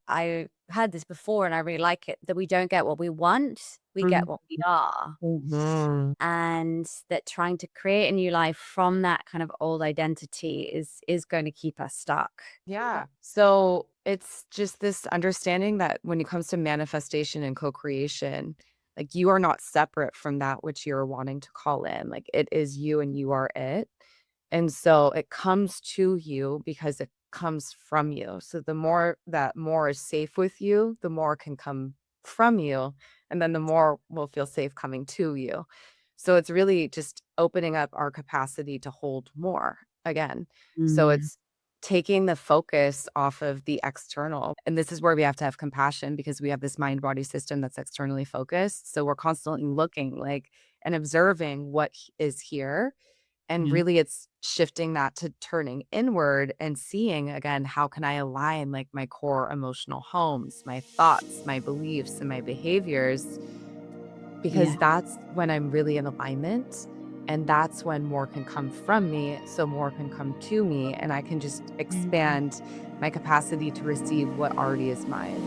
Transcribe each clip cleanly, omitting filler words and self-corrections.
I heard this before and I really like it, that we don't get what we want, we get Mhm. what we are. Mhm. And that trying to create a new life from that kind of old identity is going to keep us stuck. Yeah. So it's just this understanding that when it comes to manifestation and co-creation, like you are not separate from that which you're wanting to call in. Like it is you and you are it. And so it comes to you because it comes from you. So the more that more is safe with you, the more can come from you. And then the more will feel safe coming to you. So it's really just opening up our capacity to hold more again. So Mm. it's taking the focus off of the external. And this is where we have to have compassion because we have this mind body system that's externally focused. So we're constantly looking like and observing what is here, and Yeah. really it's shifting that to turning inward and seeing again, how can I align like my core emotional homes, my thoughts, my beliefs, and my behaviors? Because Yeah. that's when I'm really in alignment. And that's when more can come from me. So more can come to me. And I can just Mm. expand my capacity to receive what already is mine.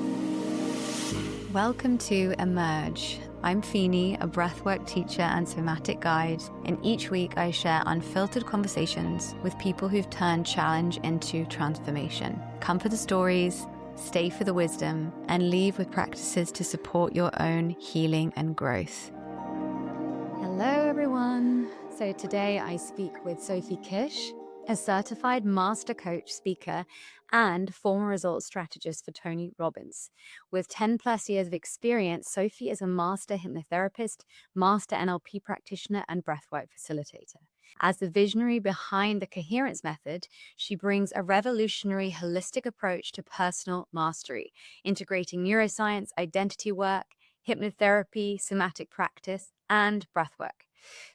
Welcome to Emerge. I'm Fini, a breathwork teacher and somatic guide, and each week I share unfiltered conversations with people who've turned challenge into transformation. Come for the stories, stay for the wisdom, and leave with practices to support your own healing and growth. Hello, everyone. So today I speak with Sophie Kish, a certified master coach, speaker, and former results strategist for Tony Robbins. With 10 plus years of experience, Sophie is a master hypnotherapist, master NLP practitioner, and breathwork facilitator. As the visionary behind the Coherence Method, she brings a revolutionary holistic approach to personal mastery, integrating neuroscience, identity work, hypnotherapy, somatic practice, and breathwork.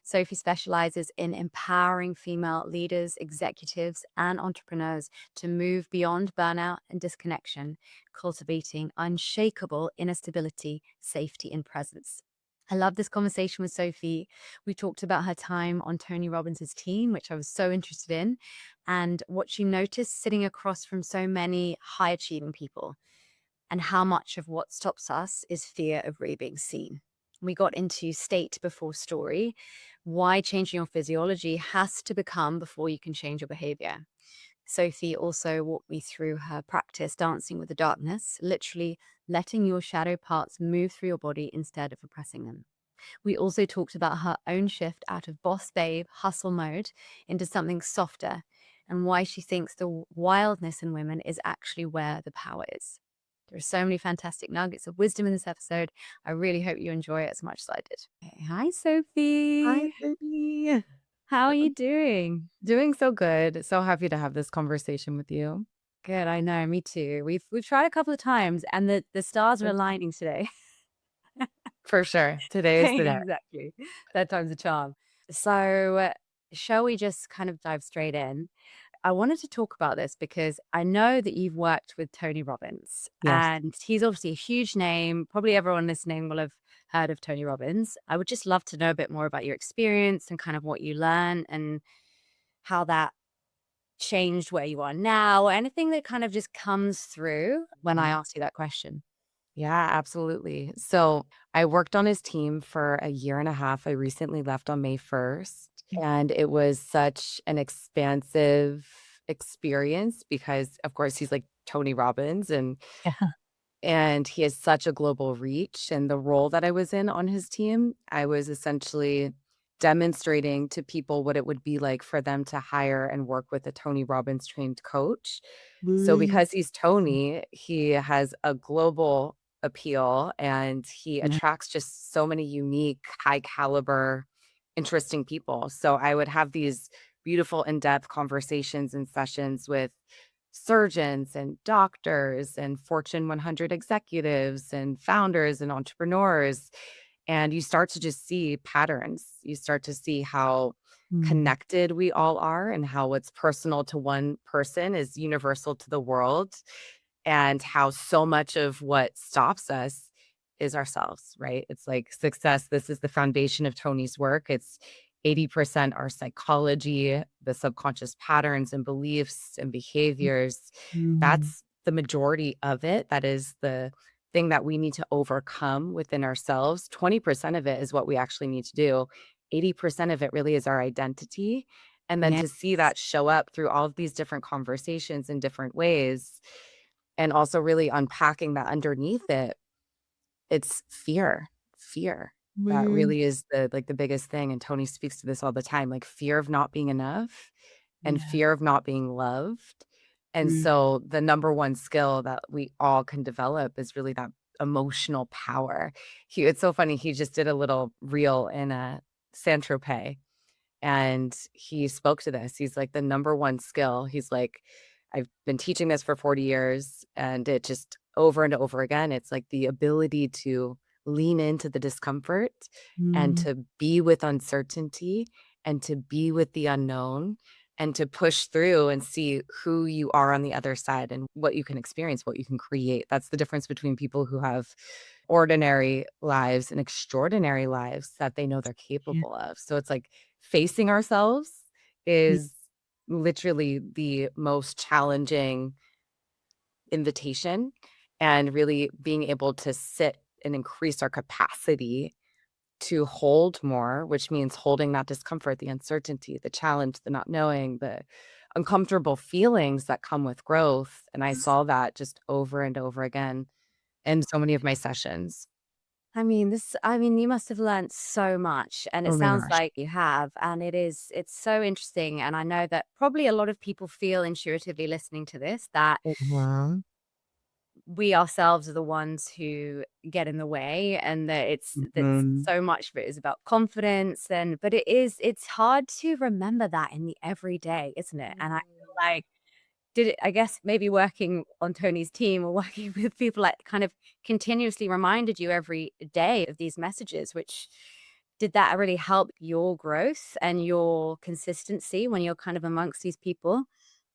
Sophie specializes in empowering female leaders, executives, and entrepreneurs to move beyond burnout and disconnection, cultivating unshakable inner stability, safety, and presence. I love this conversation with Sophie. We talked about her time on Tony Robbins' team, which I was so interested in, and what she noticed sitting across from so many high achieving people, and how much of what stops us is fear of really being seen. We got into state before story, why changing your physiology has to become before you can change your behavior. Sophie also walked me through her practice dancing with the darkness, literally letting your shadow parts move through your body instead of oppressing them. We also talked about her own shift out of boss babe hustle mode into something softer, and why she thinks the wildness in women is actually where the power is. There are so many fantastic nuggets of wisdom in this episode. I really hope you enjoy it as much as I did. Hey, hi, Hi, Sophie. baby. How are you doing? Doing so good. So happy to have this conversation with you. Good. I know. Me too. We've tried a couple of times, and the stars are aligning today. For sure. Today is the day. Exactly. Third time's a charm. So, shall we just kind of dive straight in? I wanted to talk about this because I know that you've worked with Tony Robbins, Yes. and he's obviously a huge name. Probably everyone listening will have heard of Tony Robbins. I would just love to know a bit more about your experience and kind of what you learned and how that changed where you are now, or anything that kind of just comes through when I Mhm. ask you that question. Yeah, absolutely. So I worked on his team for a year and a half. I recently left on May 1st, and it was such an expansive experience because, of course, he's like Tony Robbins Yeah. and he has such a global reach. And the role that I was in on his team, I was essentially demonstrating to people what it would be like for them to hire and work with a Tony Robbins trained coach. So Mm. because he's Tony, he has a global appeal and he Yeah. attracts just so many unique, high caliber, interesting people. So I would have these beautiful in-depth conversations and sessions with surgeons and doctors and Fortune 100 executives and founders and entrepreneurs. And you start to just see patterns. You start to see how Mm. connected we all are and how what's personal to one person is universal to the world, and how so much of what stops us is ourselves, right? It's like success. This is the foundation of Tony's work. It's 80% our psychology, the subconscious patterns and beliefs and behaviors. Mm. That's the majority of it, that is the thing that we need to overcome within ourselves. 20% of it is what we actually need to do. 80% of it really is our identity. And then Yeah. to see that show up through all of these different conversations in different ways, and also really unpacking that underneath it, it's fear. Fear. That Mm. really is the biggest thing. And Tony speaks to this all the time, like fear of not being enough and Yeah. fear of not being loved. And Mm. so the number one skill that we all can develop is really that emotional power. It's so funny. He just did a little reel in a Saint Tropez, and he spoke to this. He's like, the number one skill. He's like, I've been teaching this for 40 years, and it just over and over again, it's like the ability to lean into the discomfort and Mm. to be with uncertainty and to be with the unknown and to push through and see who you are on the other side and what you can experience, what you can create. That's the difference between people who have ordinary lives and extraordinary lives that they know they're Yeah. capable of. So it's like facing ourselves Yeah. is literally the most challenging invitation, and really being able to sit and increase our capacity to hold more, which means holding that discomfort, the uncertainty, the challenge, the not knowing, the uncomfortable feelings that come with growth. And I saw that just over and over again in so many of my sessions. I mean, you must have learned so much, and it Oh my sounds gosh. like you have, and it's so interesting, and I know that probably a lot of people feel intuitively listening to this that Mhm. we ourselves are the ones who get in the way, and that Mhm. so much of it is about confidence, and but it's hard to remember that in the everyday, isn't it? And I feel Mhm. like did it I guess maybe working on Tony's team or working with people that kind of continuously reminded you every day of these messages, which did that really help your growth and your consistency when you're kind of amongst these people?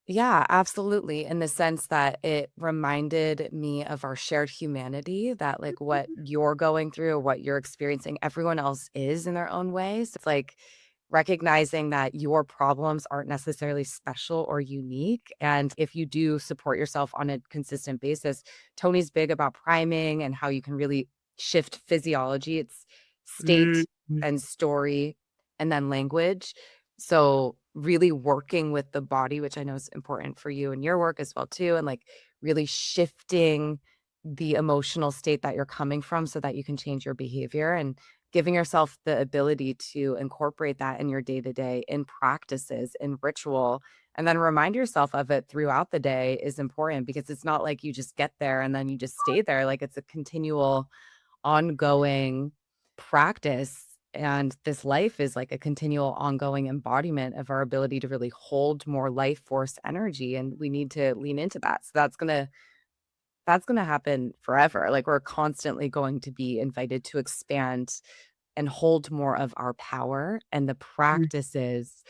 Yeah, absolutely. In the sense that it reminded me of our shared humanity, that like what you're going through or what you're experiencing, everyone else is in their own ways. It's like recognizing that your problems aren't necessarily special or unique. And if you do support yourself on a consistent basis, Tony's big about priming and how you can really shift physiology. It's Mm, state and story and then language. So, really working with the body, which I know is important for you and your work as well too, and, like, really shifting the emotional state that you're coming from so that you can change your behavior, and giving yourself the ability to incorporate that in your day-to-day, in practices, in ritual, and then remind yourself of it throughout the day is important, because it's not like you just get there and then you just stay there. Like, it's a continual, ongoing practice, and this life is like a continual ongoing embodiment of our ability to really hold more life force energy, and we need to lean into that. So that's going to happen forever. Like, we're constantly going to be invited to expand and hold more of our power, and the mm, practices,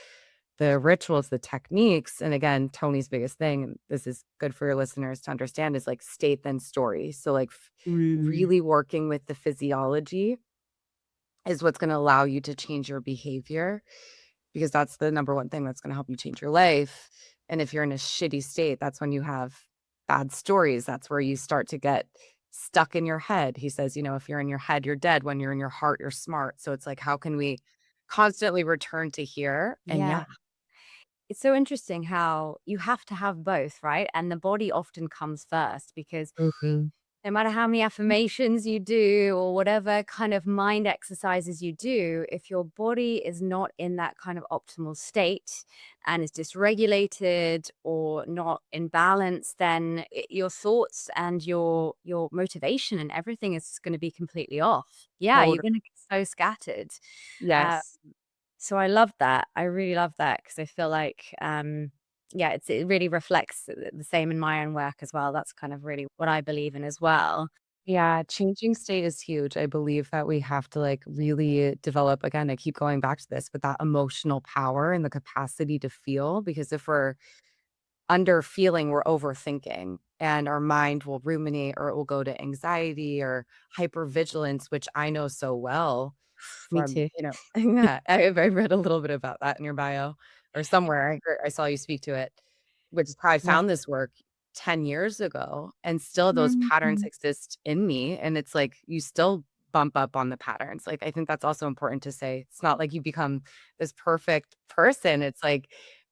the rituals, the techniques. And again, Tony's biggest thing, and this is good for your listeners to understand, is like state then story. So like mm, really working with the physiology is what's going to allow you to change your behavior, because that's the number one thing that's going to help you change your life. And if you're in a shitty state, that's when you have bad stories. That's where you start to get stuck in your head. He says, if you're in your head, you're dead. When you're in your heart, you're smart. So it's like, how can we constantly return to here? And yeah. yeah. It's so interesting how you have to have both, right? And the body often comes first because Mhm. no matter how many affirmations you do or whatever kind of mind exercises you do, if your body is not in that kind of optimal state and is dysregulated or not in balance, then your thoughts and your motivation and everything is going to be completely off. Yeah, you're Totally. going to get so scattered. Uh, Yes. so I love that. I really love that because I feel like, yeah, it really reflects the same in my own work as well. That's kind of really what I believe in as well. Yeah, changing state is huge. I believe that we have to like really develop, again, I keep going back to this, but that emotional power and the capacity to feel, because if we're under feeling, we're overthinking, and our mind will ruminate, or it will go to anxiety or hypervigilance, which I know so well Me from, too. yeah, I read a little bit about that in your bio or somewhere. I saw you speak to it, which is how I Yeah. found this work. 10 years ago, and still those patterns Mhm. exist in me, and it's like you still bump up on the patterns. Like, I think that's also important to say. It's not like you become this perfect person. It's like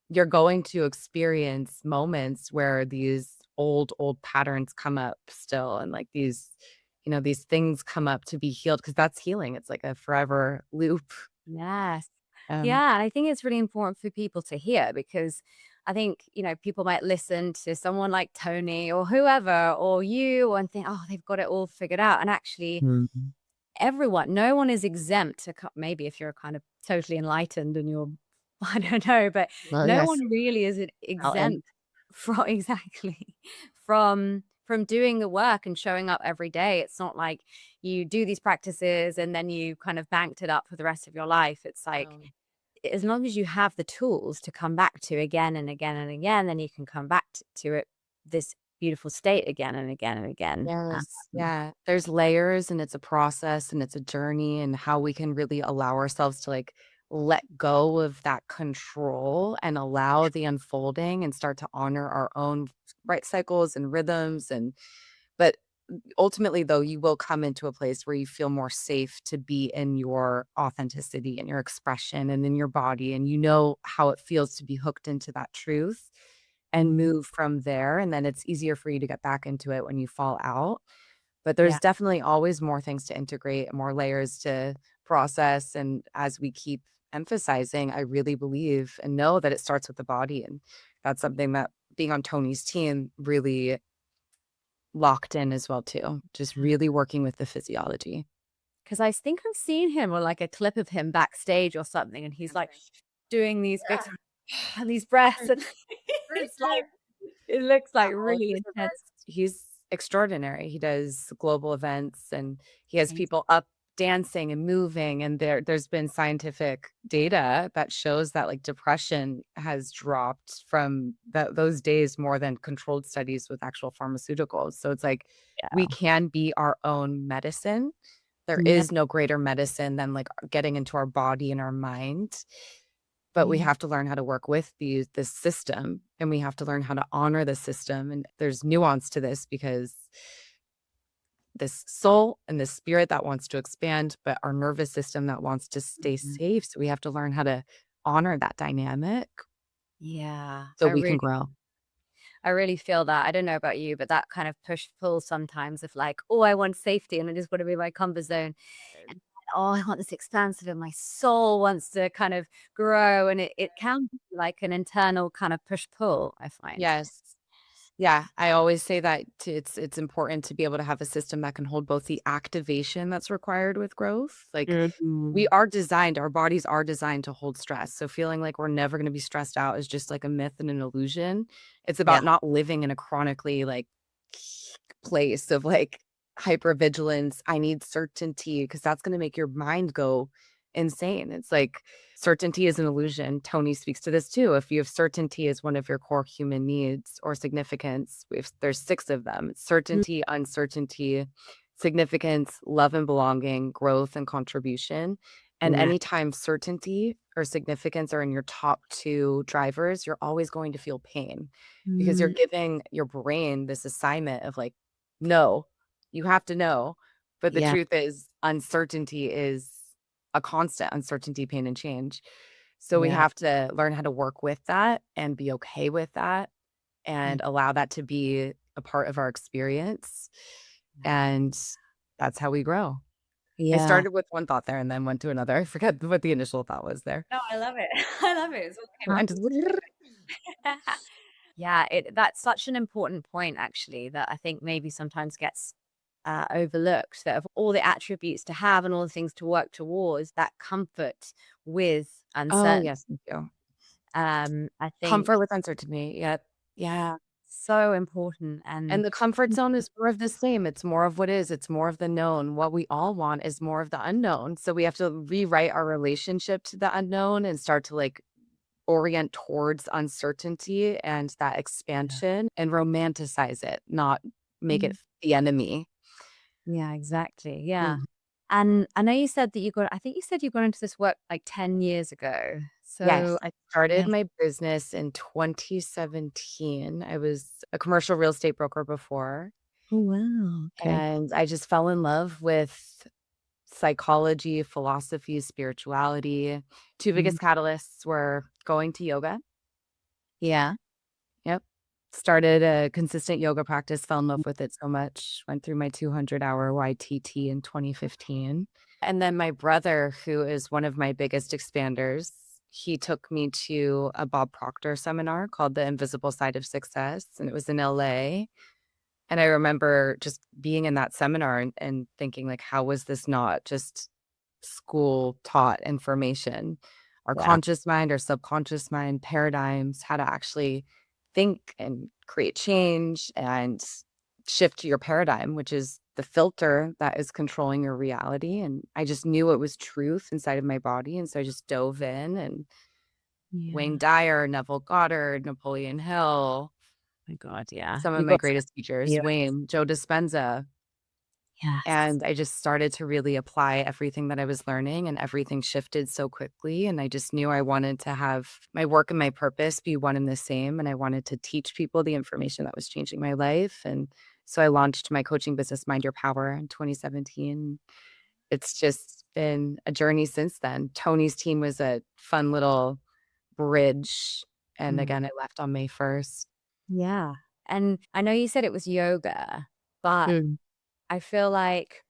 you're going to experience moments where these old patterns come up still, and like these things come up to be healed because that's healing. It's like a forever loop. Yes. Um, Yeah, and I think it's really important for people to hear because I think, people might listen to someone like Tony or whoever or you and think, "Oh, they've got it all figured out." And actually, Mhm. no one is exempt to maybe if you're kind of totally enlightened and you're I don't know, but Well, no yes, one really is mountain. exempt from exactly from doing the work and showing up every day. It's not like you do these practices and then you kind of banked it up for the rest of your life. It's like Um, as long as you have the tools to come back to again and again and again, then you can come back to it, this beautiful state again and again and again. yes, yeah. There's layers and it's a process and it's a journey and how we can really allow ourselves to like let go of that control and allow the unfolding and start to honor our own right cycles and rhythms and but ultimately though you will come into a place where you feel more safe to be in your authenticity and your expression and in your body and you know how it feels to be hooked into that truth and Mm, move from there and then it's easier for you to get back into it when you fall out but there's yeah. definitely always more things to integrate more layers to process and as we keep emphasizing I really believe and know that it starts with the body and that's something that being on Tony's team really locked in as well too, just really working with the physiology. Because I think I've seen him or like a clip of him backstage or something, and he's like doing these big and these breaths, and it's like it looks like Oh, really intense. he's extraordinary. He does global events and he has people up dancing and moving and there's been scientific data that shows that like depression has dropped from those days more than controlled studies with actual pharmaceuticals. So it's like we Yeah. can be our own medicine. There Yeah. is no greater medicine than like getting into our body and our mind. But we Yeah. have to learn how to work with this system, and we have to learn how to honor the system, and there's nuance to this because this soul and this spirit that wants to expand, but our nervous system that wants to stay Mhm. safe, so we have to learn how to honor that dynamic Yeah. so we can grow. I really feel that. I don't know about you, but that kind of push-pull sometimes of like, "Oh, I want safety and I just wanna be in my comfort zone." And, "Oh, I want this expansive and my soul wants to kind of grow," and it can be like an internal kind of push-pull, I find. Yes. Yeah, I always say that it's important to be able to have a system that can hold both the activation that's required with growth, like, we Mhm. are designed our bodies are designed to hold stress, so feeling like we're never gonna be stressed out is just, like, a myth and an illusion. It's Yeah. about not living in a chronically, like, place of, like, hypervigilance, I need certainty because that's gonna make your mind go insane. It's like certainty is an illusion. Tony speaks to this too. If you have certainty as one of your core human needs or significance, there's 6 of them. It's Mm, certainty, uncertainty, significance, love and belonging, growth and contribution. And yeah. anytime certainty or significance are in your top 2 drivers, you're always going to feel pain because you're Mm, giving your brain this assignment of like, no, you have to know. But the yeah, truth is, uncertainty is a constant uncertainty, pain, and change. So we yeah, have to learn how to work with that and be okay with that mm, and allow that to be a part of our experience. yeah. And that's how we grow. I Yeah. started with one thought there and then went to another. I forget what the initial thought was there. No, I love it. I love it. It's all came Mine out. just Yeah, that's such an important point actually that I think maybe sometimes gets overlooked that of all the attributes to have and all the things to work towards that comfort with Oh, uncertainty. yes, thank you. I think Comfort with uncertainty. Yep. Yeah. so important And and the comfort zone is more of the same. It's more of what is. It's more of the known. What we all want is more of the unknown. So we have to rewrite our relationship to the unknown and start to like orient towards uncertainty and that yeah. expansion and romanticize it, not make it Mhm. the enemy. Yeah, exactly. Yeah. Mhm. And I know you said that I think you said you got into this work like 10 years ago. Yes, So, I yeah. started my business in 2017. I was a commercial real estate broker before, Oh, wow. Okay. and I just fell in love with psychology, philosophy, spirituality. 2 Mm. biggest catalysts were going to yoga. Yeah. Yep. Started a consistent yoga practice, fell in love with it so much, went through my 200-hour YTT in 2015. And then my brother, who is one of my biggest expanders, he took me to a Bob Proctor seminar called The Invisible Side of Success, and it was in LA. And I remember just being in that seminar and thinking, like, how was this not just school taught information? Our Yeah. conscious mind, our subconscious mind, paradigms, how to actually think and create change and shift your paradigm, which is the filter that is controlling your reality. And I just knew it was truth inside of my body. And so I just dove in, and Wayne Yeah. Dyer, Neville Goddard, Napoleon Hill, My God, yeah. some of You my got some greatest teachers, yeah. Wayne, Joe Dispenza. Yes. And I just started to really apply everything that I was learning, and everything shifted so quickly. And I just knew I wanted to have my work and my purpose be one and the same. And I wanted to teach people the information that was changing my life. And so I launched my coaching business, Mind Your Power, in 2017. It's just been a journey since then. Tony's team was a fun little bridge. And Mm. again, I left on May 1st. Yeah. And I know you said it was yoga, but I feel like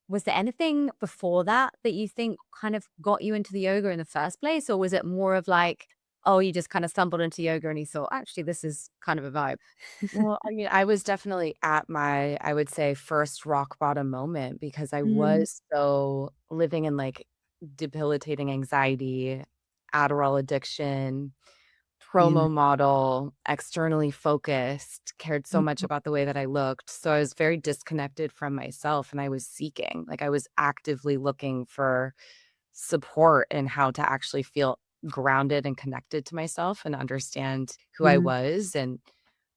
was there anything before that that you think kind of got you into the yoga in the first place? Or was it more of like, oh, you just kind of stumbled into yoga and you thought, actually, this is kind of a vibe? Well, I mean, I was definitely at my, I would say, first rock bottom moment, because I Mm. was so living in like debilitating anxiety, Adderall addiction, Yeah. promo model, externally focused, cared so much Mhm. about the way that I looked. So I was very disconnected from myself, and I was seeking, like, I was actively looking for support in how to actually feel grounded and connected to myself and understand who I Mm. was. And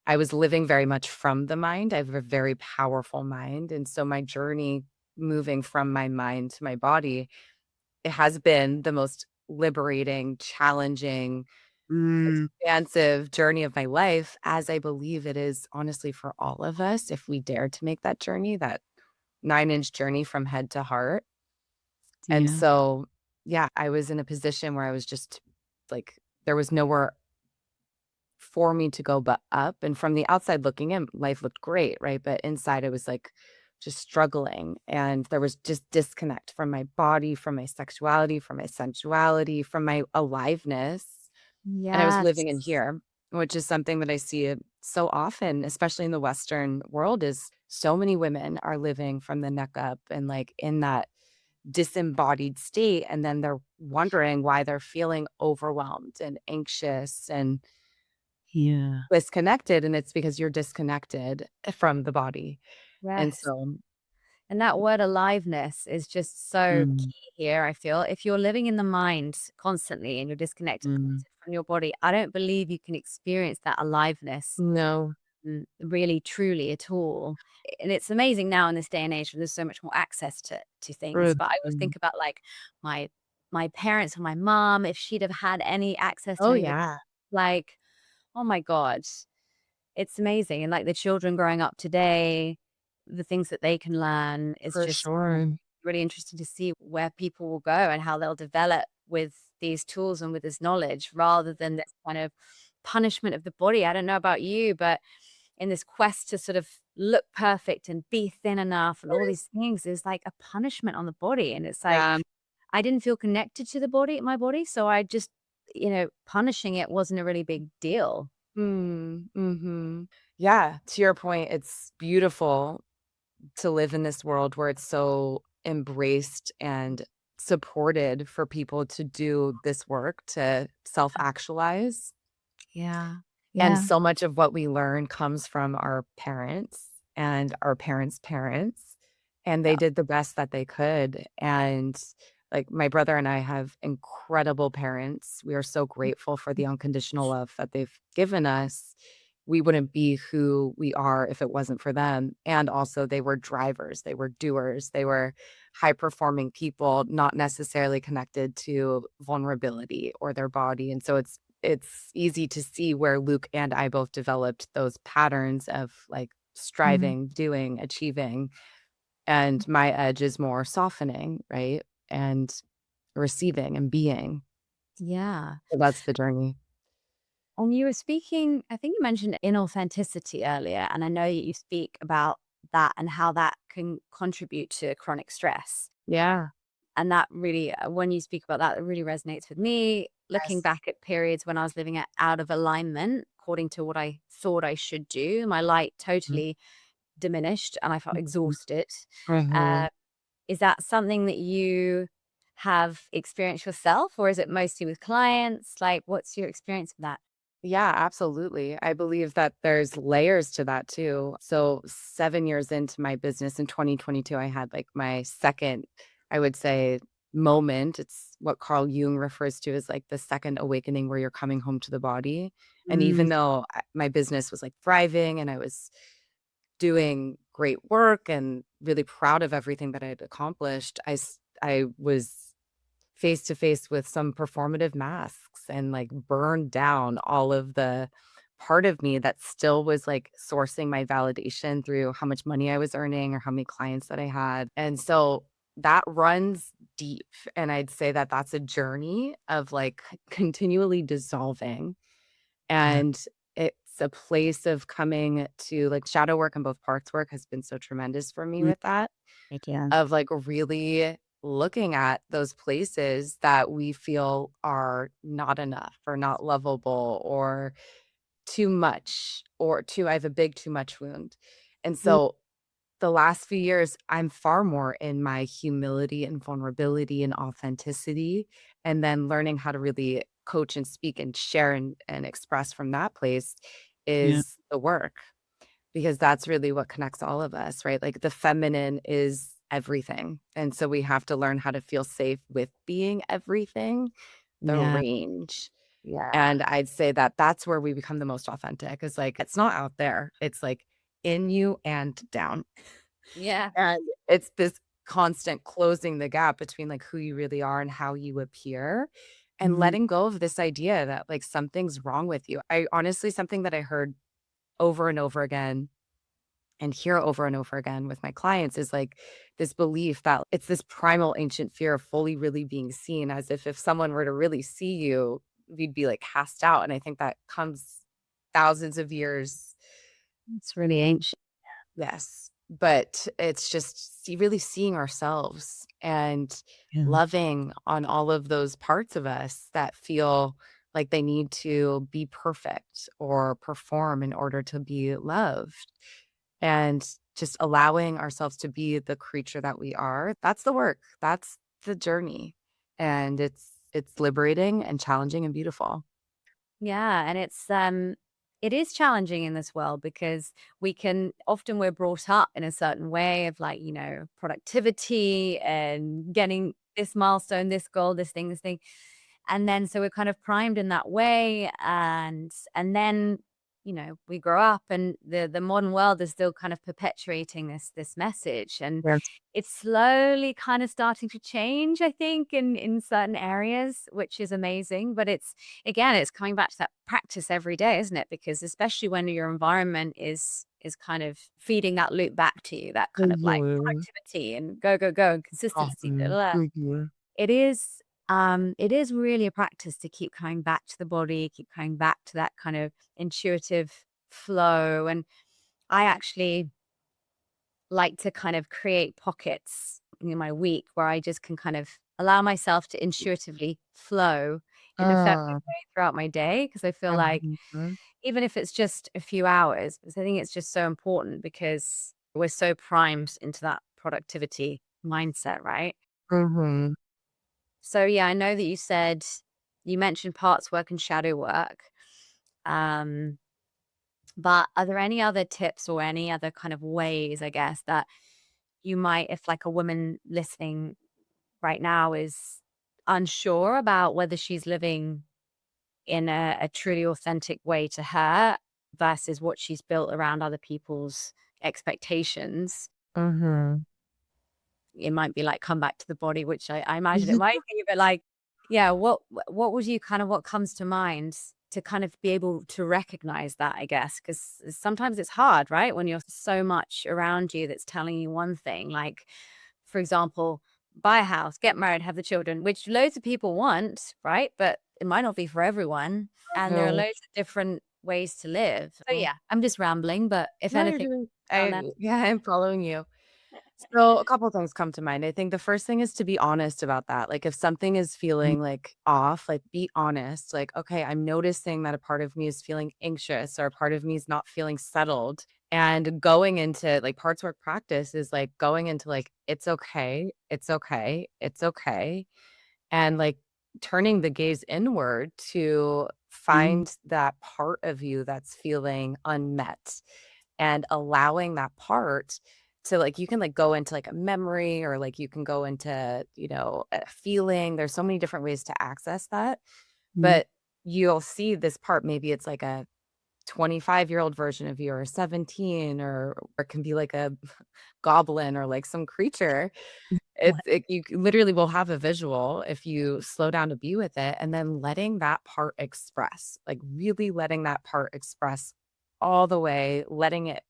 I was living very much from the mind. I have a very powerful mind. And so my journey moving from my mind to my body, it has been the most liberating, challenging, Mm. expansive journey of my life, as I believe it is honestly for all of us if we dare to make that journey, that 9-inch journey from head to heart. And Yeah. so, yeah, I was in a position where I was just like, there was nowhere for me to go but up. And from the outside looking in, life looked great, right? But inside, I was like just struggling. And there was just disconnect from my body, from my sexuality, from my sensuality, from my aliveness. And I was Yes. living in here, which is something that I see so often, especially in the Western world, is so many women are living from the neck up and like in that disembodied state. And then they're wondering why they're feeling overwhelmed and anxious and Yeah. disconnected. And it's because you're disconnected from the body. And Yes. so, And that word aliveness is just so mm, key here, I feel. If you're living in the mind constantly and you're disconnected mm, from your body, I don't believe you can experience that aliveness no, really truly at all. And it's amazing now in this day and age when there's so much more access to things. Rude. But I always Mm. think about like my my parents or my mom, if she'd have had any access to Oh, her, yeah, like, oh my God. It's amazing, and, like, the children growing up today, the things that they can learn is for just sure. really interesting to see where people will go and how they'll develop with these tools and with this knowledge rather than this kind of punishment of the body. I don't know about you, but in this quest to sort of look perfect and be thin enough and all these things is like a punishment on the body, and it's like, Yeah. I didn't feel connected to the body my body, so I just punishing it wasn't a really big deal. Mm, mhm. Yeah, to your point, it's beautiful to live in this world where it's so embraced and supported for people to do this work to self-actualize. Yeah. And Yeah. so much of what we learn comes from our parents and our parents' parents, and they Yeah. did the best that they could. And like my brother and I have incredible parents. We are so grateful for the unconditional love that they've given us. we wouldn't be who we are if it wasn't for them. And also they were drivers, they were doers, they were high performing people, not necessarily connected to vulnerability or their body. And so it's easy to see where Luke and I both developed those patterns of like Mhm. striving, doing, achieving. And my edge is more softening, right? And receiving and being. Yeah. So that's the journey. And you were speaking, I think you mentioned inauthenticity earlier, and I know that you speak about that and how that can contribute to chronic stress. Yeah. And that really, when you speak about that, it really resonates with me. Looking Yes. back at periods when I was living out of alignment, according to what I thought I should do, my light Mhm. totally diminished and I felt Mhm. exhausted. Mhm. Uh, is that something that you have experienced yourself, or is it mostly with clients? Like, what's your experience with that? Yeah, absolutely. I believe that there's layers to that too. So 7 years into my business in 2022, I had like my second, I would say, moment. It's what Carl Jung refers to as like the second awakening where you're coming home to the body. And even Mm, though my business was like thriving and I was doing great work and really proud of everything that I had accomplished, I was face to face with some performative masks and like burned down all of the part of me that still was like sourcing my validation through how much money I was earning or how many clients that I had. And so that runs deep. And I'd say that that's a journey of like continually dissolving. yeah. And it's a place of coming to like shadow work and both parts work has been so tremendous for me Mm, with that, thank you. of like really looking at those places that we feel are not enough or not lovable or too much or too I have a big too much wound. And Mm, so the last few years, I'm far more in my humility and vulnerability and authenticity, and then learning how to really coach and speak and share and express from that place yeah. is the work because that's really what connects all of us, right? Like the feminine is everything. And so we have to learn how to feel safe with being everything, the Yeah. range. Yeah. And I'd say that that's where we become the most authentic is like, it's not out there. It's like in you and down. Yeah. And it's this constant closing the gap between like who you really are and how you appear and Mhm. letting go of this idea that like something's wrong with you. I honestly, something that I heard over and over again and hear over and over again with my clients is like this belief that it's this primal ancient fear of fully really being seen as if someone were to really see you, we'd be like cast out. And I think that comes thousands of years. It's really ancient. Yes, but it's just really seeing ourselves and Yeah. loving on all of those parts of us that feel like they need to be perfect or perform in order to be loved. And just allowing ourselves to be the creature that we are, that's the work. That's the journey. And it's liberating and challenging and beautiful. Yeah, and it is challenging in this world because we're brought up in a certain way of like, productivity and getting this milestone, this goal, this thing. And then so we're kind of primed in that way and then, we grow up and the modern world is still kind of perpetuating this message and Yes. it's slowly kind of starting to change, I think, in certain areas, which is amazing. But it's coming back to that practice every day, isn't it? Because especially when your environment is kind of feeding that loop back to you, that kind of like Mhm. productivity and go, go, go and consistency. Blah, Mhm. blah, blah. Mhm. It is really a practice to keep coming back to the body, keep coming back to that kind of intuitive flow. And I actually like to kind of create pockets in my week where I just can kind of allow myself to intuitively flow in a feminine Ah. way throughout my day because I feel like Mhm. even if it's just a few hours, because I think it's just so important because we're so primed into that productivity mindset, right? Mhm. So yeah, I know that you mentioned parts work and shadow work. Um, but are there any other tips or any other kind of ways, I guess, that you might, if like a woman listening right now is unsure about whether she's living in a truly authentic way to her, versus what she's built around other people's expectations. Mhm. It might be like come back to the body, which I imagine it might be, but like, yeah, what would you kind of what comes to mind to kind of be able to recognize that, I guess? Because sometimes it's hard, right? When you're so much around you that's telling you one thing, like, for example, buy a house, get married, have the children, which loads of people want, right? But it might not be for everyone. And there are No. loads of different ways to live. So yeah, I'm just rambling, but if No, you're anything doing found that. yeah, I'm following you. So a couple things come to mind. I think the first thing is to be honest about that. Like if something is feeling like off, like be honest. Like, okay, I'm noticing that a part of me is feeling anxious or a part of me is not feeling settled. And going into like parts work practice is like going into like, it's okay, it's okay, it's okay. And like turning the gaze inward to find that part of you that's feeling unmet and allowing that part to like you can like go into like a memory or like you can go into a feeling. There's so many different ways to access that, Mhm. but you'll see this part, maybe it's like a 25-year-old version of you or 17, or it can be like a goblin or like some creature. What? You literally will have a visual if you slow down to be with it, and then letting that part express, like really letting that part express all the way, letting it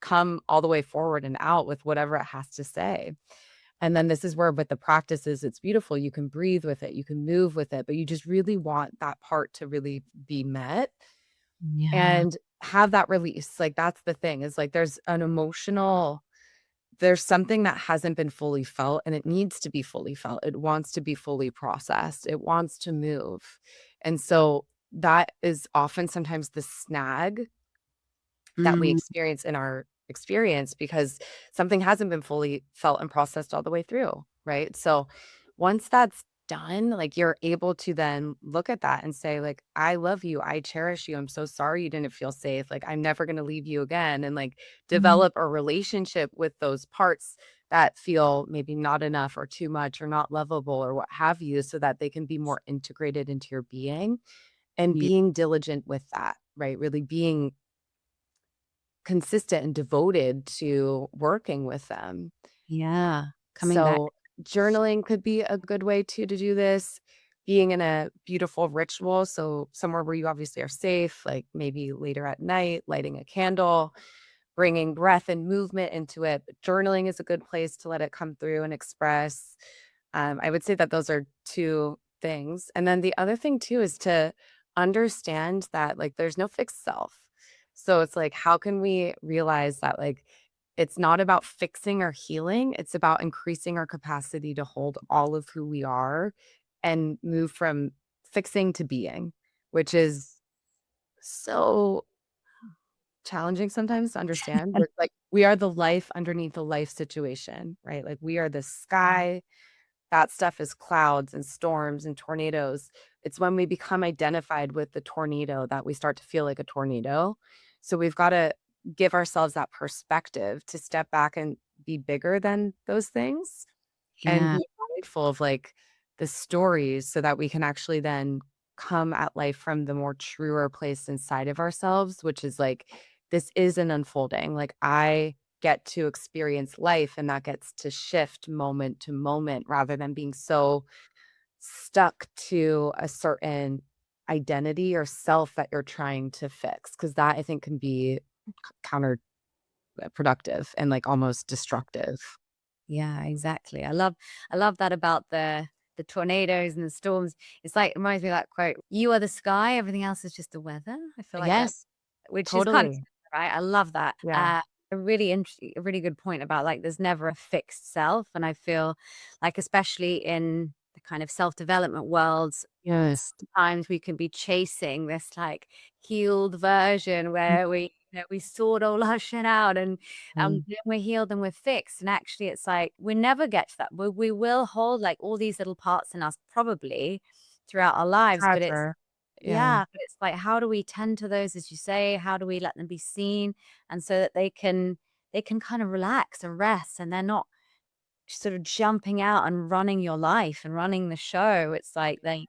come all the way forward and out with whatever it has to say. And then this is where with the practices, it's beautiful. You can breathe with it, you can move with it, but you just really want that part to really be met Yeah. and have that release. Like that's the thing is like there's something that hasn't been fully felt and it needs to be fully felt. It wants to be fully processed. It wants to move. And so that is often sometimes the snag that we Mm, experience in our experience because something hasn't been fully felt and processed all the way through, right? So once that's done, like you're able to then look at that and say like I love you, I cherish you. I'm so sorry you didn't feel safe. Like I'm never going to leave you again and like mhm. develop a relationship with those parts that feel maybe not enough or too much or not lovable or what have you so that they can be more integrated into your being and Yeah. being diligent with that, right? Really being consistent and devoted to working with them. Yeah. Coming back. So, journaling could be a good way to do this. Being in a beautiful ritual, so somewhere where you obviously are safe, like maybe later at night, lighting a candle, bringing breath and movement into it. But journaling is a good place to let it come through and express. I would say that those are 2 things. And then the other thing too is to understand that, like, there's no fixed self. So it's like, how can we realize that, like, it's not about fixing or healing, it's about increasing our capacity to hold all of who we are and move from fixing to being, which is so challenging sometimes to understand. We're like, we are the life underneath the life situation, right? Like, we are the sky, that stuff is clouds and storms and tornadoes. It's when we become identified with the tornado that we start to feel like a tornado. So we've gotta give ourselves that perspective to step back and be bigger than those things and Yeah. be mindful of, like, the stories so that we can actually then come at life from the more truer place inside of ourselves, which is, like, this is an unfolding, like, I get to experience life, and that gets to shift moment to moment rather than being so stuck to a certain identity or self that you're trying to fix, because that I think can be counterproductive and, like, almost destructive. Yeah, exactly. I love that about the tornadoes and the storms. It's like it reminds me of that quote, "You are the sky, everything else is just the weather." I feel like that Yes, which is kind of totally. right. I love that. Yeah. A really good point about like there's never a fixed self. And I feel like especially in the kind of self-development worlds, Yes. sometimes we can be chasing this like healed version where we sort all our shit out and Mhm. then we're healed and we're fixed. And actually it's like we never get to that. We will hold like all these little parts in us probably throughout our lives, but it's Forever. Yeah. yeah, but it's like, how do we tend to those, as you say? How do we let them be seen? And so that they can kind of relax and rest and they're not sort of jumping out and running your life and running the show. It's like they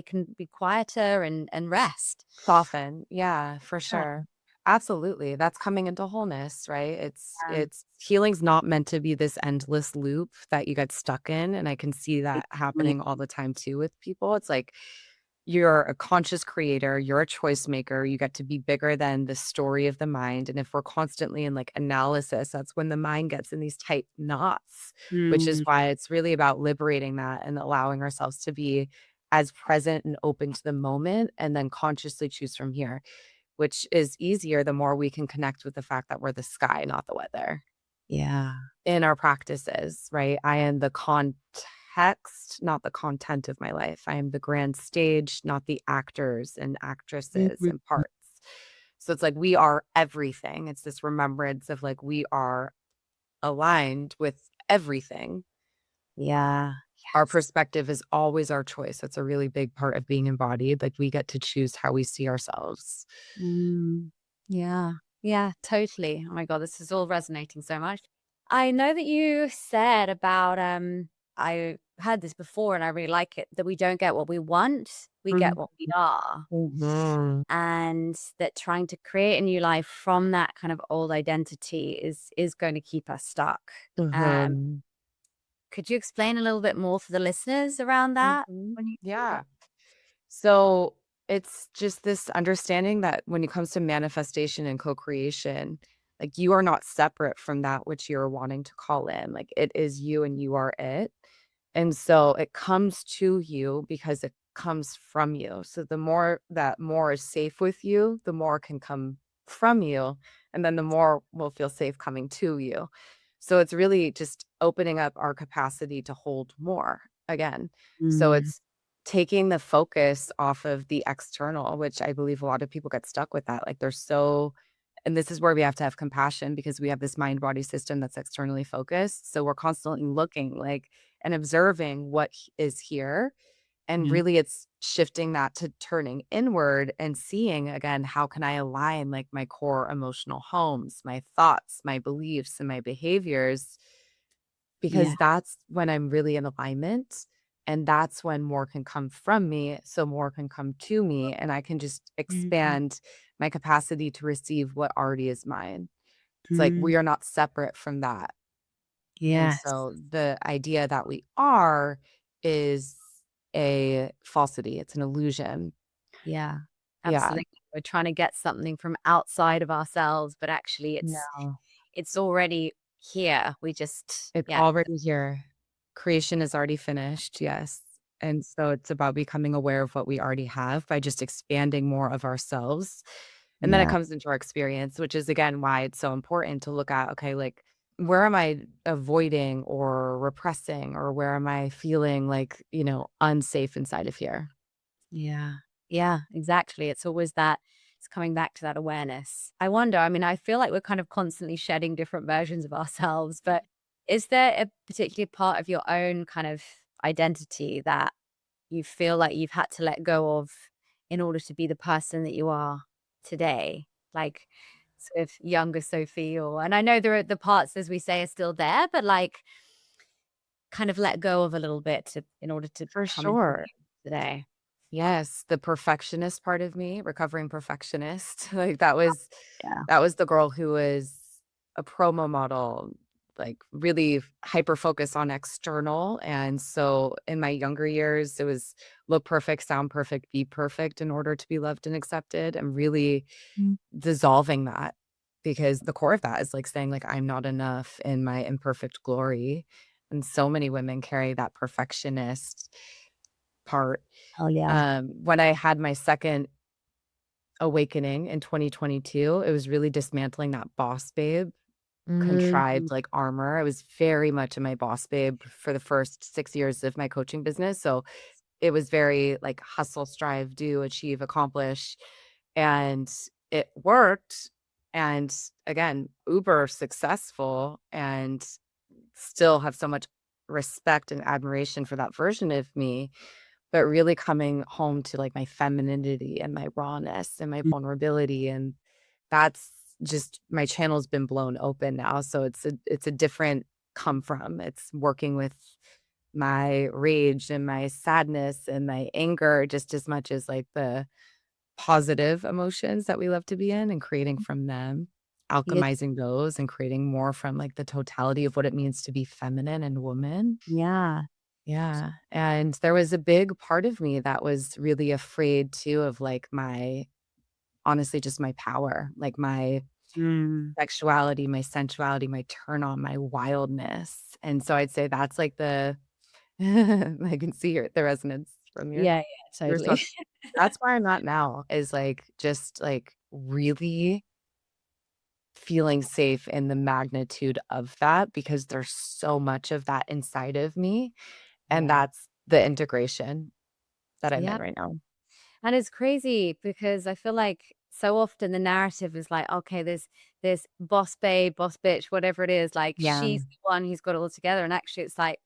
can be quieter and rest. Soften. Yeah, for Yeah. sure. Absolutely. That's coming into wholeness, right? It's healing's not meant to be this endless loop that you get stuck in. And I can see that Mm, happening all the time too with people. It's like you're a conscious creator, you're a choice maker, you get to be bigger than the story of the mind. And if we're constantly in like analysis, that's when the mind gets in these tight knots, which is mm, why it's really about liberating that and allowing ourselves to be as present and open to the moment and then consciously choose from here, which is easier the more we can connect with the fact that we're the sky, not the weather yeah. in our practices, right? I am the context, not the content of my life. I am the grand stage, not the actors and actresses Mhm. and parts. So it's like we are everything. It's this remembrance of like we are aligned with everything. Yeah. Our Yes. perspective is always our choice. That's a really big part of being embodied. Like we get to choose how we see ourselves. Mm. Yeah. Yeah, totally. Oh my God, this is all resonating so much. I know that you said about I heard this before and I really like it, that we don't get what we want, we get what we are. Mhm. And that trying to create a new life from that kind of old identity is going to keep us stuck. Um, Mhm. could you explain a little bit more for the listeners around that? Mhm. When you Yeah. So it's just this understanding that when it comes to manifestation and co-creation, like you are not separate from that which you're wanting to call in. Like it is you and you are it. And so it comes to you because it comes from you. So the more that more is safe with you, the more can come from you. And then the more will feel safe coming to you. So it's really just opening up our capacity to hold more again. So Mm, it's taking the focus off of the external, which I believe a lot of people get stuck with that. Like they're so, and this is where we have to have compassion because we have this mind body system that's externally focused. So we're constantly looking like and observing what is here. And yeah. really, it's shifting that to turning inward and seeing again, how can I align like my core emotional homes, my thoughts, my beliefs, and my behaviors Yeah. because that's when I'm really in alignment, and that's when more can come from me, so more can come to me, and I can just Mhm. expand my capacity to receive what already is mine. It's like Mm, we are not separate from that, and yes. so the idea that we are is a falsity, it's an illusion. Yeah. Yeah. Absolutely. We're trying to get something from outside of ourselves, but actually No. it's already here. We just It's yeah. already here. Creation is already finished, yes. And so it's about becoming aware of what we already have by just expanding more of ourselves. And then it Yeah. comes into our experience, which is again why it's so important to look at, okay, like where am I avoiding or repressing or where am I feeling like, unsafe inside of here? Yeah. Yeah, exactly. It's always that it's coming back to that awareness. I wonder, I mean, I feel like we're kind of constantly shedding different versions of ourselves, but is there a particular part of your own kind of identity that you feel like you've had to let go of in order to be the person that you are today? Like sort of younger Sophie or and I know there are the parts as we say are still there, but like kind of let go of a little bit to in order to For come into sure. you today. Yes, the perfectionist part of me, recovering perfectionist, like that was the girl who was a promo model, like really hyper focused on external. And so in my younger years, it was look perfect, sound perfect, be perfect in order to be loved and accepted. And really Yeah. dissolving that because the core of that is like saying like I'm not enough in my imperfect glory. And so many women carry that perfectionist part. Oh, yeah. When I had my second awakening in 2022, it was really dismantling that boss babe, Mhm. contrived, like, armor. I was very much in my boss babe for the first 6 years of my coaching business, so it was very, like, hustle, strive, do, achieve, accomplish, and it worked, and again, uber successful, and still have so much respect and admiration for that version of me. But really coming home to, like, my femininity and my rawness and my Mm, vulnerability, and that's just my channel's been blown open now, so it's a different come from. It's working with my rage and my sadness and my anger just as much as, like, the positive emotions that we love to be in and creating Mhm. from them, Yeah. alchemizing those and creating more from, like, the totality of what it means to be feminine and woman. Yeah. Yeah, and there was a big part of me that was really afraid too of, like, my honestly, just my power, like, my Mm. sexuality, my sensuality, my turn on, my wildness, and so I'd say that's, like, the I can see the resonance from Yeah, yeah, your totally. response. That's where I'm at now is, like, just, like, really feeling safe in the magnitude of that because there's so much of that inside of me, and Yeah. that's the integration that I'm Yeah. in right now. And it's crazy because I feel like so often the narrative is like, okay, there's boss babe, boss bitch, whatever it is, like Yeah. she's the one who's got it all together. And actually it's like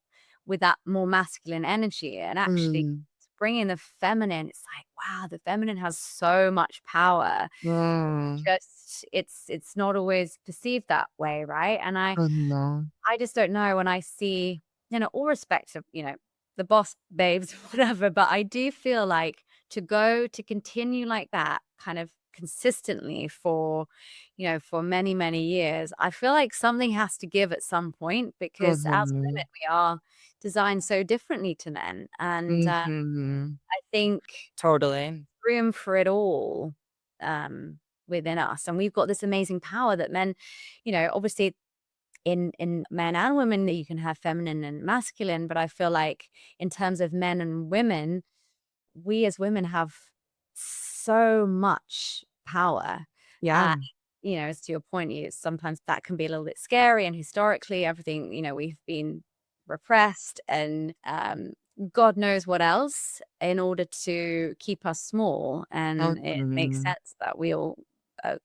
with that more masculine energy and actually Mm. bringing the feminine, it's like, wow, the feminine has so much power. Mm. Just it's not always perceived that way, right? And Mhm. I just don't know when I see, all respect of, the boss babes, whatever, but I do feel like to continue like that kind of consistently for, for many, many years, I feel like something has to give at some point because as women, Mhm. we are designed so differently to men. And Mhm. I think Totally. room for it all within us. And we've got this amazing power that men, obviously in men and women that you can have feminine and masculine, but I feel like in terms of men and women, we as women have so much power. Yeah. Uh, as to your point, sometimes that can be a little bit scary, and historically, everything we've been repressed, and God knows what else in order to keep us small. And it makes Mhm. sense that we all, a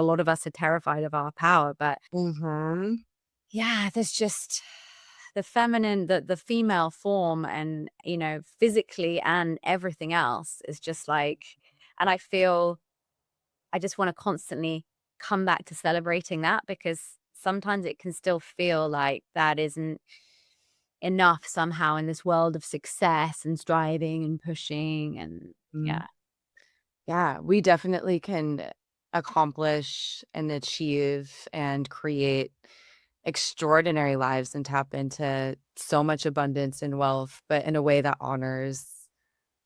lot of us, are terrified of our power, but Mhm. yeah, there's just the feminine, the female form and, physically and everything else is just like, and I feel I just want to constantly come back to celebrating that because sometimes it can still feel like that isn't enough somehow in this world of success and striving and pushing and Mm. yeah. Yeah, we definitely can accomplish and achieve and create extraordinary lives and tap into so much abundance and wealth, but in a way that honors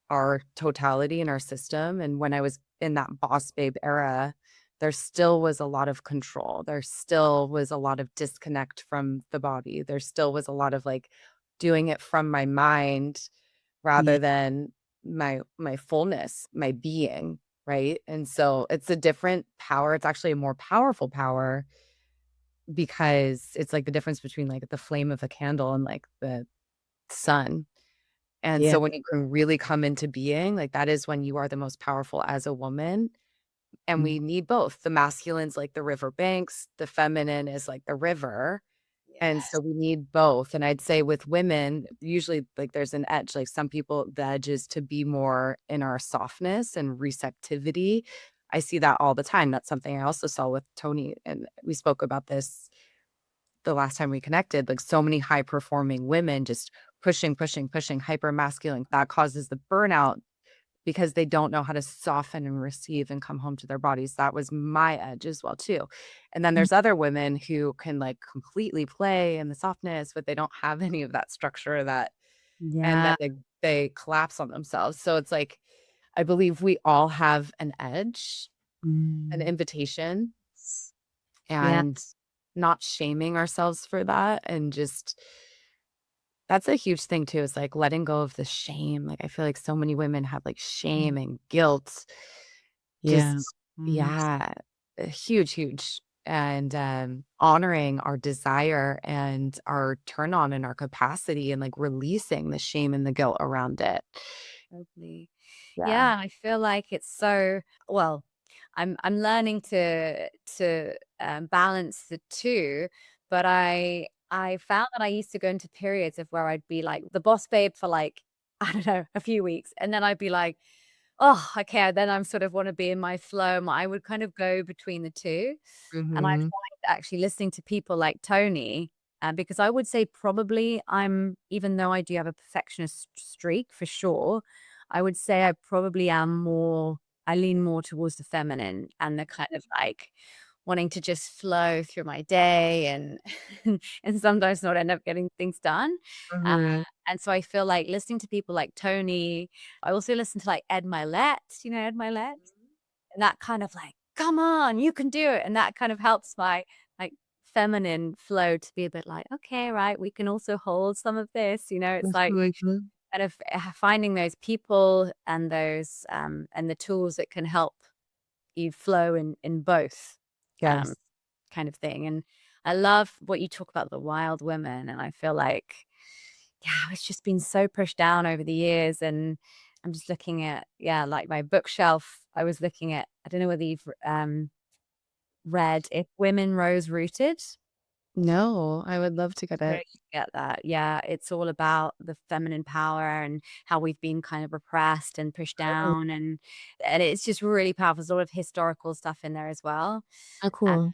our totality and our system. And when I was in that boss babe era, there still was a lot of control. There still was a lot of disconnect from the body. There still was a lot of like doing it from my mind Yeah. rather than my fullness, my being, right? And so it's a different power. It's actually a more powerful power because it's like the difference between like the flame of a candle and like the sun. And Yeah. so when you can really come into being, like that is when you are the most powerful as a woman. And Mm. we need both. The masculine's like the river banks, the feminine is like the river. And so Yes. we need both. And I'd say with women, usually like there's an edge. Like some people, the edge is to be more in our softness and receptivity. I see that all the time. That's something I also saw with Tony. And we spoke about this the last time we connected. Like so many high performing women just pushing, pushing, pushing, hyper masculine. That causes the burnout because they don't know how to soften and receive and come home to their bodies. That was my edge as well too. And then Mm. there's other women who can like completely play in the softness, but they don't have any of that structure or that and then Yeah. they collapse on themselves. So it's like I believe we all have an edge, an Mm. invitation, Yeah. and not shaming ourselves for that and just that's a huge thing too, is, like, letting go of the shame, like, I feel like so many women have, like, Mm. shame and guilt, Yeah. just Mm. yeah, huge, huge, and, honoring our desire and our turn on and our capacity and, like, releasing the shame and the guilt around it. Totally. Yeah. Yeah, I feel like it's so well, I'm learning to balance the two, but I found that I used to go into periods of where I'd be like the boss babe for like, I don't know, a few weeks, and then I'd be like, "Oh, okay." Then I'm sort of want to be in my flow. I would kind of go between the two, and I Mhm. find actually listening to people like Tony, because I would say probably even though I do have a perfectionist streak for sure, I would say I probably am more. I lean more towards the feminine and the kind of like wanting to just flow through my day and and sometimes not end up getting things done. Uh, Mhm. and so I feel like listening to people like Tony, I also listen to like Ed Milet, Ed Milet? And that kind of like, "Come on, you can do it." And that kind of helps my, like, feminine flow to be a bit like, "Okay, right, we can also hold some of this," it's That's like really good. kind of, finding those people and those, and the tools that can help you flow in both, um, Yes. kind of thing, and I love what you talk about the wild women, and I feel like, yeah, it's just been so pushed down over the years, and I'm just looking at, yeah, like my bookshelf, I was looking at I don't know whether you've, read If Women Rose Rooted? No, I would love to get Sure it. you get that. Yeah, it's all about the feminine power and how we've been kind of repressed and pushed Oh, down, and it's just really powerful. There's a lot of historical stuff in there as well. how cool.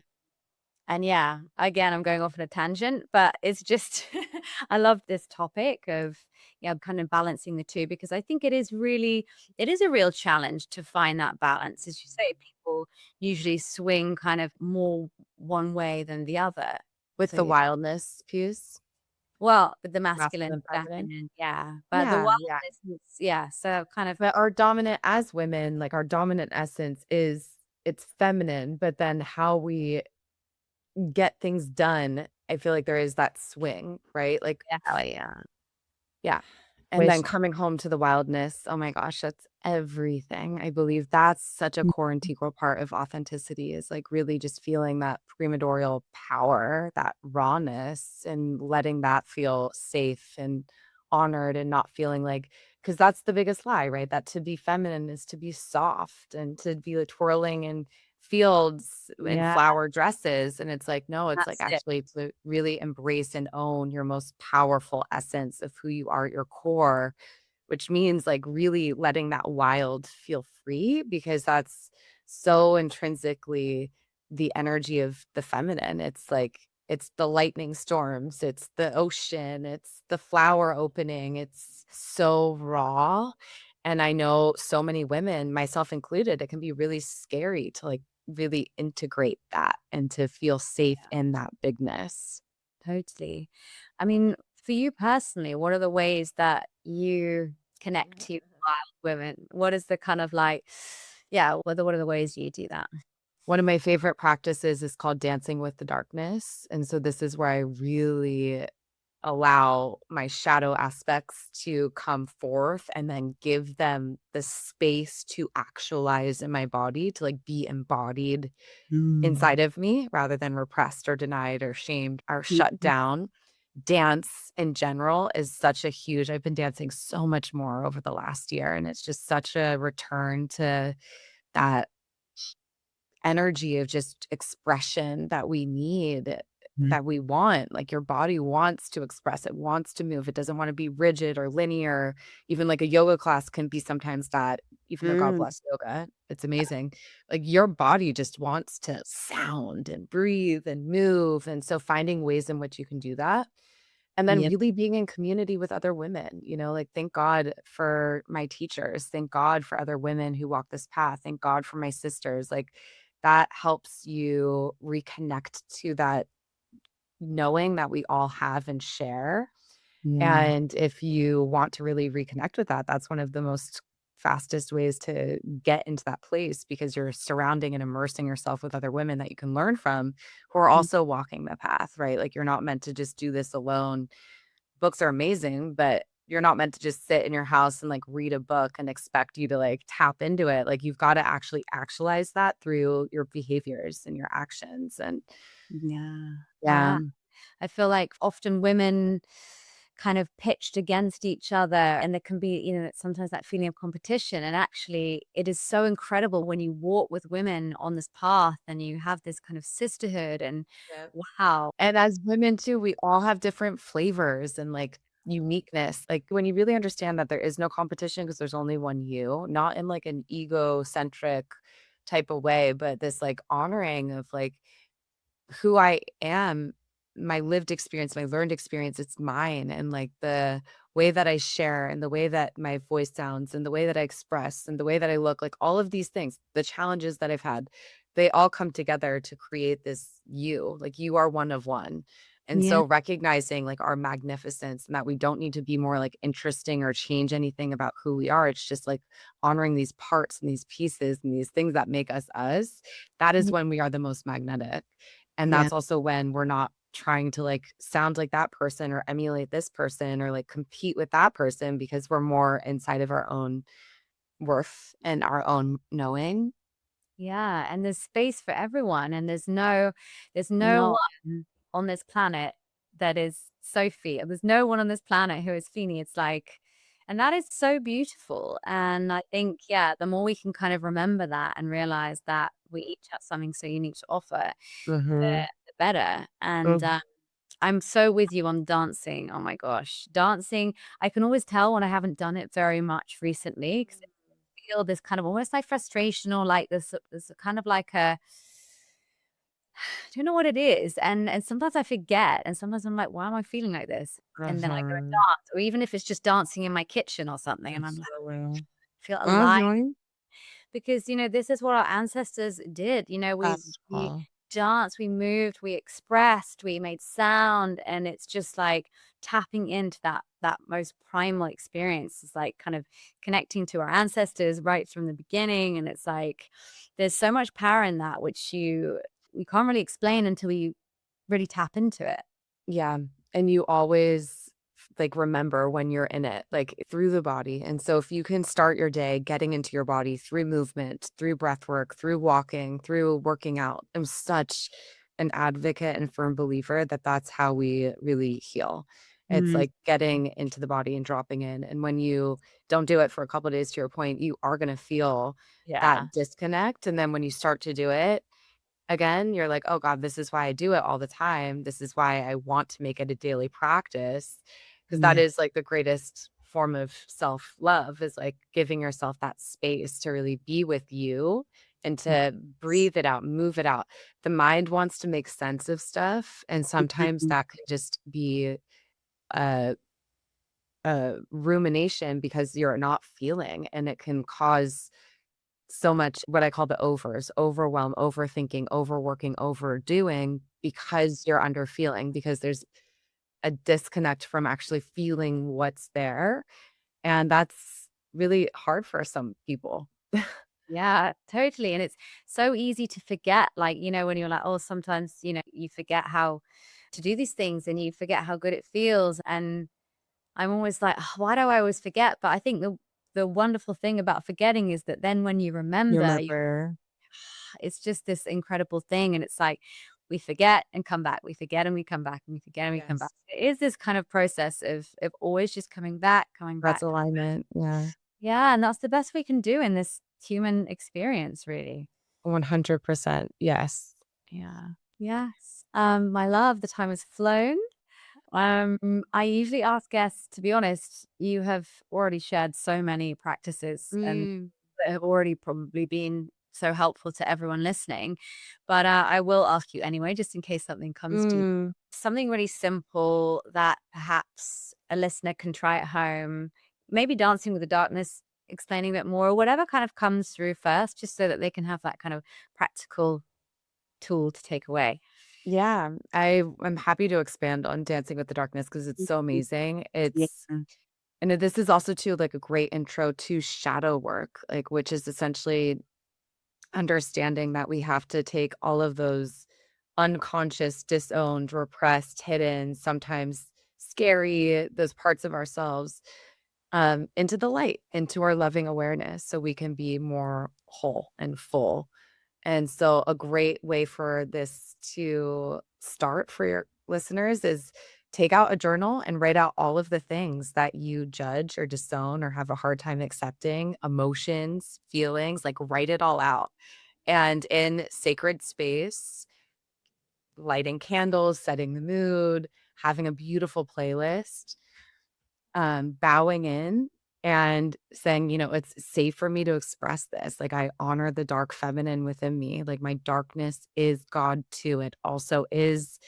And yeah, again, I'm going off on a tangent, but it's just I love this topic of, yeah, kind of balancing the 2 because I think it is a real challenge to find that balance. As you say, people usually swing kind of more one way than the other. With So, the yeah. wildness piece, Well, with the masculine, masculine, feminine. feminine, yeah, but the Yeah, yeah. wildness is yeah, so kind of But our dominant as women, like, our dominant essence is it's feminine, but then how we get things done, I feel like there is that swing, right? Like, yeah, yeah. yeah. And then Wish coming home to the wildness, oh my gosh, that's everything. I believe that's such a core integral part of authenticity is like really just feeling that primordial power, that rawness, and letting that feel safe and honored and not feeling like, because that's the biggest lie, right? That to be feminine is to be soft and to be like twirling in fields in yeah, flower dresses. And it's like, no, it's like that's it. actually to really embrace and own your most powerful essence of who you are at your core, which means like really letting that wild feel free because that's so intrinsically the energy of the feminine. It's like, it's the lightning storms, it's the ocean, it's the flower opening. It's so raw. And I know so many women, myself included, it can be really scary to like really integrate that and to feel safe in that bigness. Totally. I mean, for you personally, what are the ways that you connect to wild women? What is the kind of like, yeah, what are the ways you do that? One of my favorite practices is called dancing with the darkness. And so this is where I really allow my shadow aspects to come forth and then give them the space to actualize in my body, to like be embodied Mm. inside of me rather than repressed or denied or shamed or shut Mhm. down. Dance in general is such a huge I've been dancing so much more over the last year, and it's just such a return to that energy of just expression that we need, that we want. Like your body wants to express, it wants to move. It doesn't want to be rigid or linear. Even like a yoga class can be sometimes that, even though God Mm. bless yoga, it's amazing. Like your body just wants to sound and breathe and move. And so finding ways in which you can do that. And then Yep. really being in community with other women, like thank God for my teachers. Thank God for other women who walk this path. Thank God for my sisters. Like that helps you reconnect to that knowing that we all have and share. Yeah. And if you want to really reconnect with that, that's one of the most fastest ways to get into that place because you're surrounding and immersing yourself with other women that you can learn from who are Mm. also walking the path, right? Like you're not meant to just do this alone. Books are amazing, but you're not meant to just sit in your house and like read a book and expect you to like tap into it. Like you've got to actually actualize that through your behaviors and your actions. And Yeah. yeah, Yeah. I feel like often women kind of pitched against each other and there can be, sometimes that feeling of competition. And actually it is so incredible when you walk with women on this path and you have this kind of sisterhood and Yep. wow. And as women too, we all have different flavors and like uniqueness. Like when you really understand that there is no competition because there's only one you, not in like an egocentric type of way, but this like honoring of like who I am my lived experience, my learned experience, it's mine. And like the way that I share and the way that my voice sounds and the way that I express and the way that I look, like all of these things, the challenges that I've had, they all come together to create this you. Like you are one of one. And Yeah. so recognizing like our magnificence and that we don't need to be more like interesting or change anything about who we are. It's just like honoring these parts and these pieces and these things that make us us. That is Yeah. when we are the most magnetic. And Yeah. that's also when we're not trying to like sound like that person or emulate this person or like compete with that person because we're more inside of our own worth and our own knowing. Yeah, and there's space for everyone, and there's no No. one on this planet that is Sophie. There's no one on this planet who is Fini. It's like, and that is so beautiful. And I think, yeah, the more we can kind of remember that and realize that we each have something so unique to offer, Mhm. the better. And Mm. I'm so with you on dancing. Oh my gosh, dancing! I can always tell when I haven't done it very much recently because feel this kind of almost like frustration or like this kind of like a I don't know what it is, and sometimes I forget, and sometimes I'm like, "Why am I feeling like this?" And then I go and Mhm. dance, or even if it's just dancing in my kitchen or something, and I'm That's like, so real. feel alive. Mhm. Because, this is what our ancestors did, That's we cool. danced, we moved, we expressed, we made sound, and it's just like tapping into that most primal experience. It's like kind of connecting to our ancestors right from the beginning, and it's like there's so much power in that which you can't really explain until you really tap into it. Yeah, and you always, like, remember when you're in it, like, through the body, and so if you can start your day getting into your body through movement, through breath work, through walking, through working out, I'm such an advocate and firm believer that that's how we really heal. It's Mm, like getting into the body and dropping in, and when you don't do it for a couple of days, to your point, you are gonna feel yeah. that disconnect, and then when you start to do it again, you're like, "Oh god, this is why I do it all the time. This is why I want to make it a daily practice." Because that Yeah. is, like, the greatest form of self-love is, like, giving yourself that space to really be with you and to Yes. breathe it out, move it out. The mind wants to make sense of stuff, and sometimes Mhm. that can just be a rumination because you're not feeling, and it can cause so much what I call the overs, overwhelm, overthinking, overworking, overdoing because you're under feeling, because there's a disconnect from actually feeling what's there. And that's really hard for some people. Yeah, totally. And it's so easy to forget, like, when you're like, oh, sometimes, you forget how to do these things and you forget how good it feels. And I'm always like, "Oh, why do I always forget?" But I think the wonderful thing about forgetting is that then when you You remember, remember? it's just this incredible thing. And it's like we forget and come back, we forget and we come back, and we forget and we come back. Yes. It is this kind of process of always just coming back, coming That's back. alignment. Yeah. Yeah, and that's the best we can do in this human experience, really. 100%. Yes. Yeah. Yes. My love, the time has flown. I usually ask guests, to be honest, you have already shared so many practices and Mm, that have already probably been so helpful to everyone listening. But I will ask you anyway, just in case something comes to you. mm. Something really simple that perhaps a listener can try at home, maybe dancing with the darkness, explaining a bit more, or whatever kind of comes through first, just so that they can have that kind of practical tool to take away. Yeah, I am happy to expand on Dancing with the Darkness because it's so Mhm. amazing. Yeah. And this is also too like a great intro to shadow work, like which is essentially understanding that we have to take all of those unconscious, disowned, repressed, hidden, sometimes scary, those parts of ourselves into the light, into our loving awareness so we can be more whole and full. And so, a great way for this to start for your listeners is take out a journal and write out all of the things that you judge or disown or have a hard time accepting, emotions, feelings, like write it all out. And in sacred space, lighting candles, setting the mood, having a beautiful playlist, bowing in and saying, it's safe for me to express this. Like, I honor the dark feminine within me. Like, my darkness is God too. It also is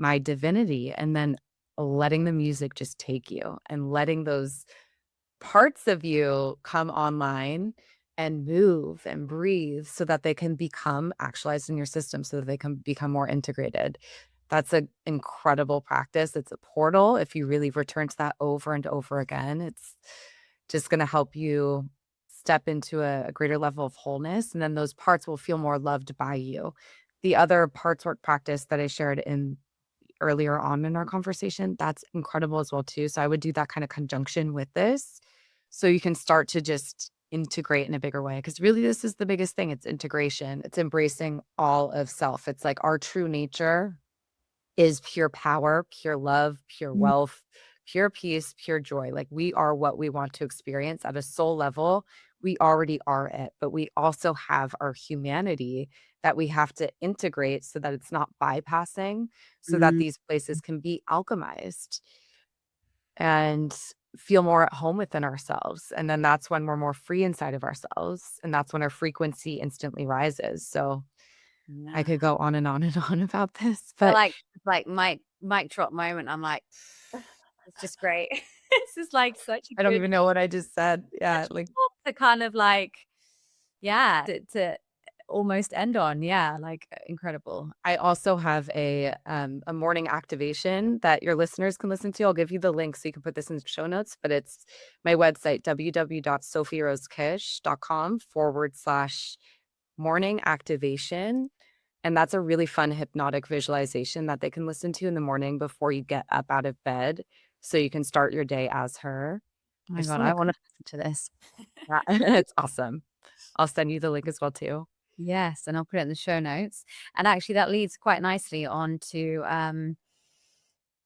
my divinity, and then letting the music just take you and letting those parts of you come online and move and breathe so that they can become actualized in your system so that they can become more integrated. That's an incredible practice. It's a portal. If you really return to that over and over again, it's just going to help you step into a greater level of wholeness. And then those parts will feel more loved by you. The other parts work practice that I shared in earlier on in our conversation, that's incredible as well too. So I would do that kind of conjunction with this so you can start to just integrate in a bigger way, because really this is the biggest thing. It's integration. It's embracing all of self. It's like our true nature is pure power, pure love, pure Mm. wealth, pure peace, pure joy. Like we are what we want to experience at a soul level. We already are it, but we also have our humanity that we have to integrate so that it's not bypassing, so that Mm. these places can be alchemized and feel more at home within ourselves. And then that's when we're more free inside of ourselves. And that's when our frequency instantly rises. So I Yeah. could go on and on and on about this, I feel but like mic drop moment. I'm like, it's just great. This is like such a I don't good, even know what I just said. such Yeah, a like talk to kind of like, yeah, to almost end on. Yeah, like incredible. I also have a morning activation that your listeners can listen to. I'll give you the link so you can put this in the show notes, but it's my website, www.sophierosekish.com/morning activation. And that's a really fun hypnotic visualization that they can listen to in the morning before you get up out of bed. So you can start your day as her. Oh I my just God, want I to, want to listen to this. yeah, it's awesome. I'll send you the link as well too. Yes, and I'll put it in the show notes. And actually, that leads quite nicely on to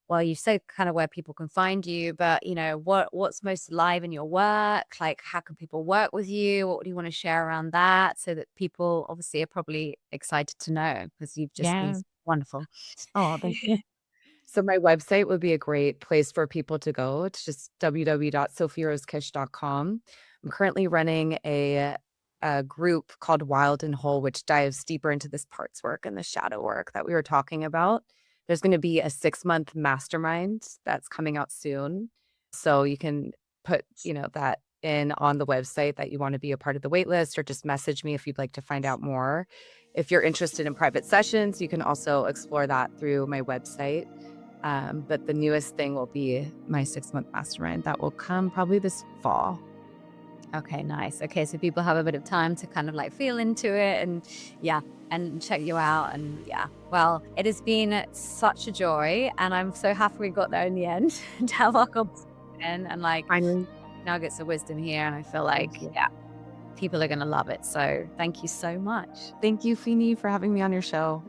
well, you said kind of where people can find you, but what's most alive in your work? Like, how can people work with you? What do you want to share around that so that people obviously are probably excited to know because you've just been Yeah. wonderful. Oh, thank you. So my website would be a great place for people to go. It's just www.sophierosekish.com. I'm currently running a group called Wild and Whole, which dives deeper into this parts work and the shadow work that we were talking about. There's going to be a 6-month mastermind that's coming out soon. So you can put, that in on the website that you want to be a part of the wait list, or just message me if you'd like to find out more. If you're interested in private sessions, you can also explore that through my website. But the newest thing will be my 6-month mastermind that will come probably this fall. Okay, nice. Okay, so people have a bit of time to kind of like feel into it and yeah, and check you out. And yeah, well, it has been such a joy. And I'm so happy we got there in the end to have our conversation and like Finally, nuggets of wisdom here. And I feel thank like, you. yeah, people are going to love it. So thank you so much. Thank you, Fini, for having me on your show.